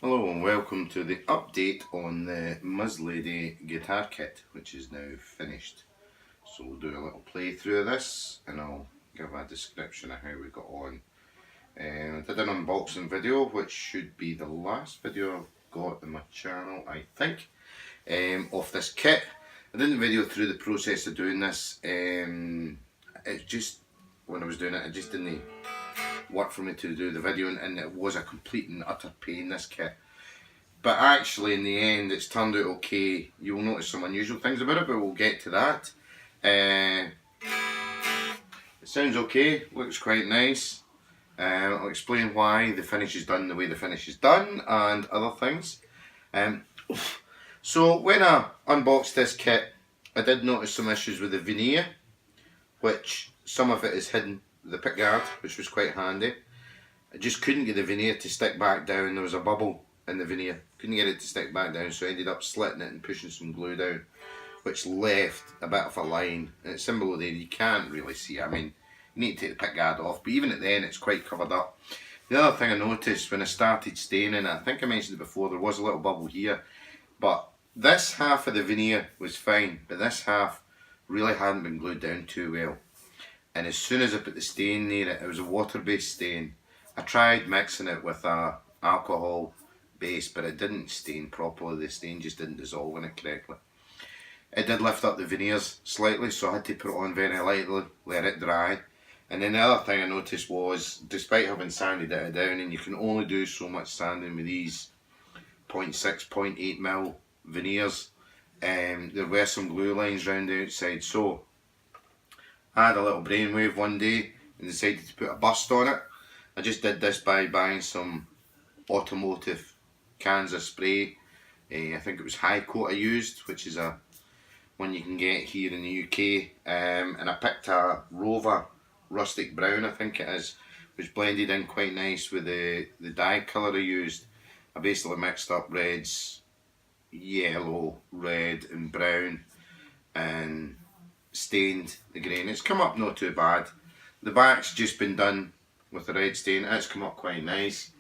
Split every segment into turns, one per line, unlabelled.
Hello and welcome to the update on the Muslady guitar kit, which is now finished. So we'll do a little playthrough of this and I'll give a description of how we got on. I did an unboxing video, which should be the last video I've got on my channel, I think, of this kit. I did a video through the process of doing this. It just, when I was doing it, it just didn't work for me to do the video, and it was a complete and utter pain, this kit. But actually in the end it's turned out okay. You will notice some unusual things about it, but we'll get to that. It sounds okay, looks quite nice. I'll explain why the finish is done the way the finish is done and other things. So when I unboxed this kit, I did notice some issues with the veneer, which some of it is hidden with the pickguard, which was quite handy. I just couldn't get the veneer to stick back down. There was a bubble in the veneer, couldn't get it to stick back down, so I ended up slitting it and pushing some glue down, which left a bit of a line, and it's in below there. You can't really see it. I mean, you need to take the pickguard off, but even at the end it's quite covered up. The other thing I noticed when I started staining it, I think I mentioned it before, there was a little bubble here, but this half of the veneer was fine, but this half really hadn't been glued down too well. And as soon as I put the stain near it, it was a water-based stain. I tried mixing it with a alcohol base, but it didn't stain properly. The stain just didn't dissolve in it correctly. It did lift up the veneers slightly, so I had to put it on very lightly, let it dry. And then the other thing I noticed was, despite having sanded it down, and you can only do so much sanding with these 0.6, 0.8mm veneers, there were some glue lines around the outside. So I had a little brainwave one day and decided to put a bust on it. I just did this by buying some automotive cans of spray. I think it was High Coat I used, which is a one you can get here in the UK. And I picked a Rover Rustic Brown, I think it is, which blended in quite nice with the dye colour I used. I basically mixed up reds, yellow, red and brown, and stained the grain. It's come up not too bad. The back's just been done with the red stain. It's come up quite nice.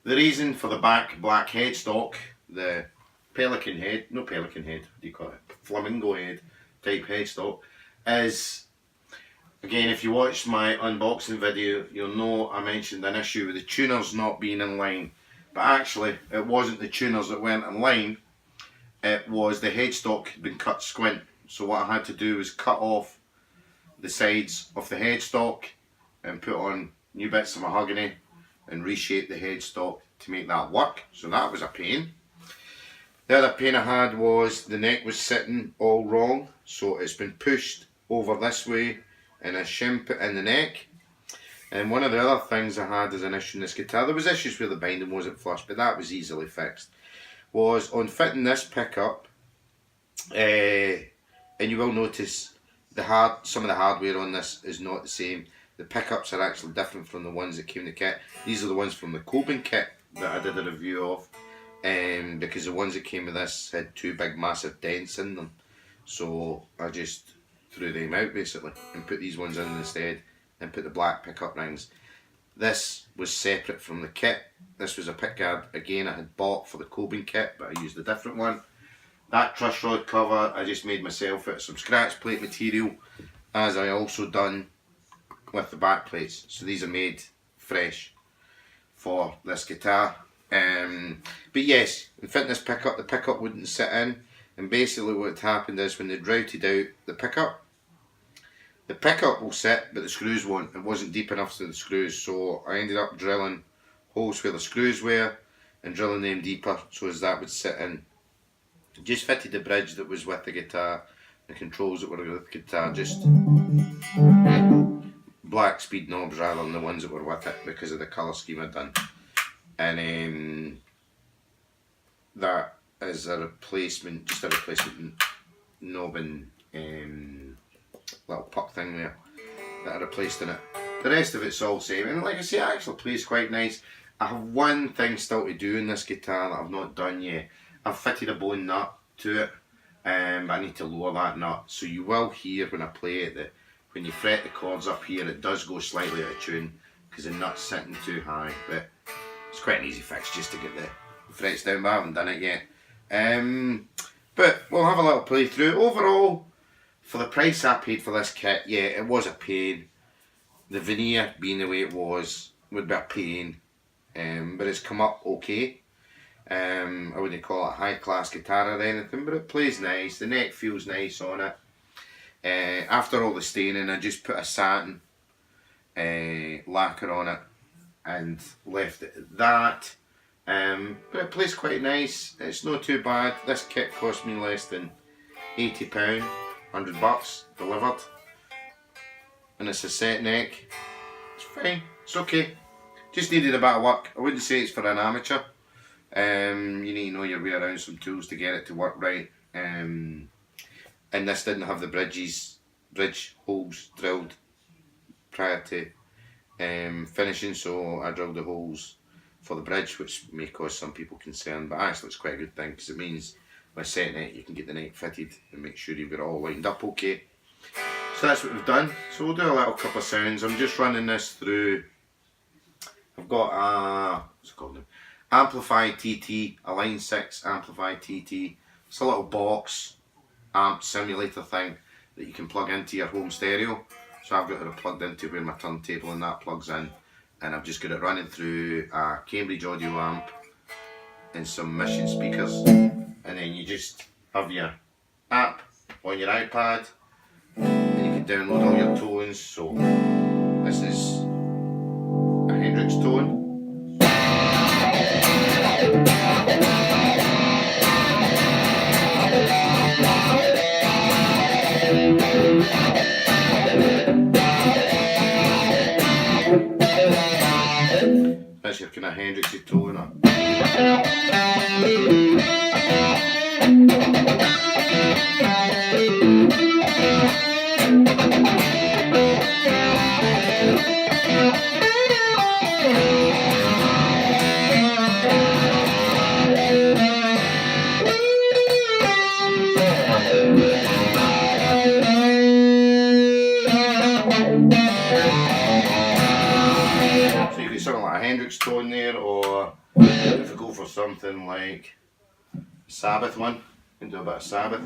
The reason for the back black headstock, the pelican head, no pelican head, what do you call it, flamingo head type headstock, is, again, if you watched my unboxing video, you'll know I mentioned an issue with the tuners not being in line. But actually it wasn't the tuners that weren't in line, it was the headstock had been cut squint. So what I had to do was cut off the sides of the headstock and put on new bits of mahogany and reshape the headstock to make that work. So that was a pain. The other pain I had was the neck was sitting all wrong, so it's been pushed over this way and a shim put in the neck. And one of the other things I had as an issue in this guitar, there was issues where the binding wasn't flush, but that was easily fixed, was on fitting this pickup. And you will notice some of the hardware on this is not the same. The pickups are actually different from the ones that came in the kit. These are the ones from the Coben kit that I did a review of, because the ones that came with this had two big massive dents in them. So I just threw them out basically and put these ones in instead and put the black pickup rings. This was separate from the kit. This was a pickguard, again, I had bought for the Coben kit, but I used a different one. That truss rod cover I just made myself out of some scratch plate material, as I also done with the back plates. So these are made fresh for this guitar. But yes, in fitting this pickup, the pickup wouldn't sit in, and basically what happened is when they routed out the pickup will sit but the screws won't. It wasn't deep enough to the screws, so I ended up drilling holes where the screws were and drilling them deeper so as that would sit in. Just fitted the bridge that was with the guitar, the controls that were with the guitar, just black speed knobs rather than the ones that were with it because of the colour scheme I'd done. And that is a replacement, just a replacement knob and little puck thing there that I replaced in it. The rest of it's all the same, and like I say, it actually plays quite nice. I have one thing still to do in this guitar that I've not done yet. I've fitted a bone nut to it, but I need to lower that nut. So you will hear when I play it that when you fret the chords up here, it does go slightly out of tune because the nut's sitting too high. But it's quite an easy fix just to get the frets down, but I haven't done it yet. But we'll have a little playthrough. Overall, for the price I paid for this kit, yeah, it was a pain. The veneer being the way it was would be a pain, but it's come up okay. I wouldn't call it a high class guitar or anything, but it plays nice. The neck feels nice on it. After all the staining, I just put a satin lacquer on it and left it at that. But it plays quite nice. It's not too bad. This kit cost me less than £80, $100 delivered, and it's a set neck. It's fine. It's okay. Just needed a bit of work. I wouldn't say it's for an amateur. You need to know your way around some tools to get it to work right. And this didn't have the bridge holes drilled prior to finishing, so I drilled the holes for the bridge, which may cause some people concern, but actually it's quite a good thing because it means by setting it you can get the neck fitted and make sure you've got it all lined up okay. So that's what we've done. So we'll do a little couple of sounds. I'm just running this through. I've got a, what's it called now? Amplify TT, a Line 6 Amplify TT. It's a little box amp simulator thing that you can plug into your home stereo. So I've got it plugged into where my turntable and that plugs in, and I've just got it running through a Cambridge audio amp and some Mission speakers, and then you just have your app on your iPad and you can download all your tones. So this is a Hendrix tone. That's your kind of Hendrixy tone. So you get something like a Hendrix tone there, or if we go for something like Sabbath one, you can do a bit of Sabbath.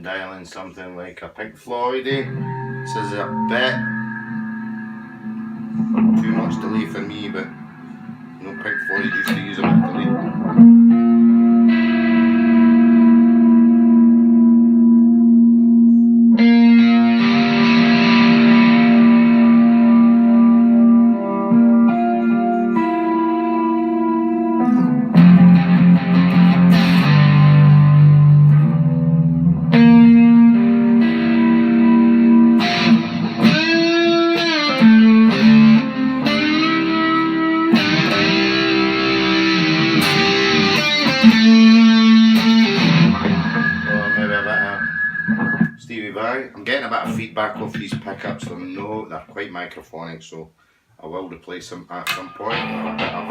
Dial in something like a Pink Floydy. This is a bit too much delay for me, but you know, Pink Floyd used to use a bit of delay. I'm getting a bit of feedback off these pickups. They're quite microphonic, so I will replace them at some point. A bit of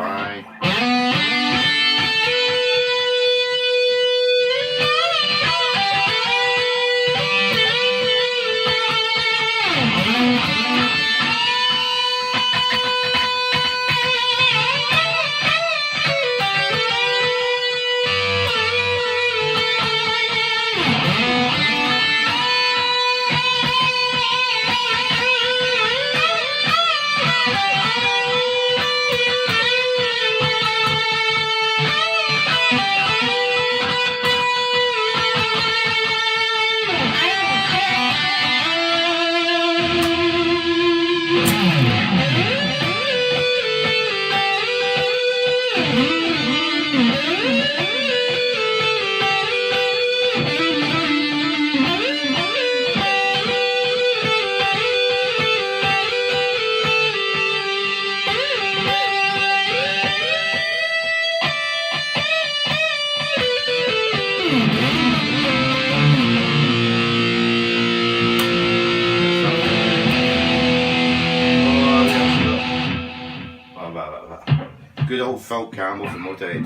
asphalt camo from Motorhead.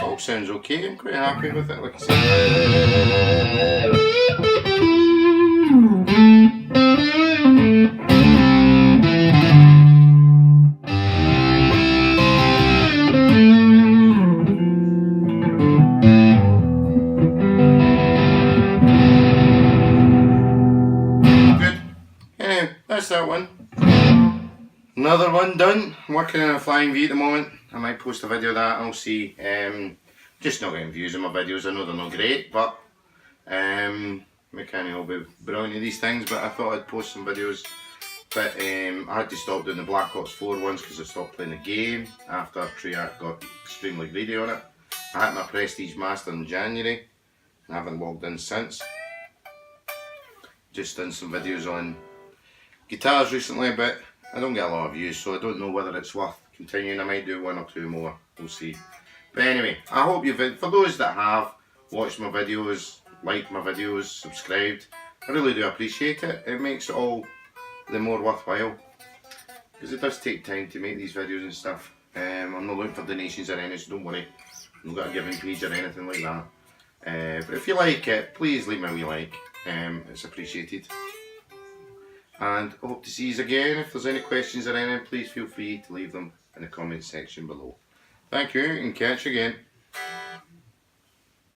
All sounds okay, I'm quite happy with it, like I said. Anyway, that's that one. Another one done. I'm working on a flying V at the moment. I might post a video of that, I'll see. Just not getting views on my videos. I know they're not great, but we can't all be brilliant at these things, but I thought I'd post some videos. But I had to stop doing the Black Ops 4 ones because I stopped playing the game after Treyarch got extremely greedy on it. I had my Prestige Master in January and I haven't logged in since. Just done some videos on guitars recently, but I don't get a lot of views, so I don't know whether it's worth continuing. I might do one or two more, we'll see. But anyway, I hope you've, for those that have watched my videos, liked my videos, subscribed, I really do appreciate it. It makes it all the more worthwhile, because it does take time to make these videos and stuff. I'm not looking for donations or anything, so don't worry. I've not got a giving page or anything like that. But if you like it, please leave me a wee like. It's appreciated. And I hope to see you again. If there's any questions or anything, please feel free to leave them in the comment section below. Thank you and catch you again.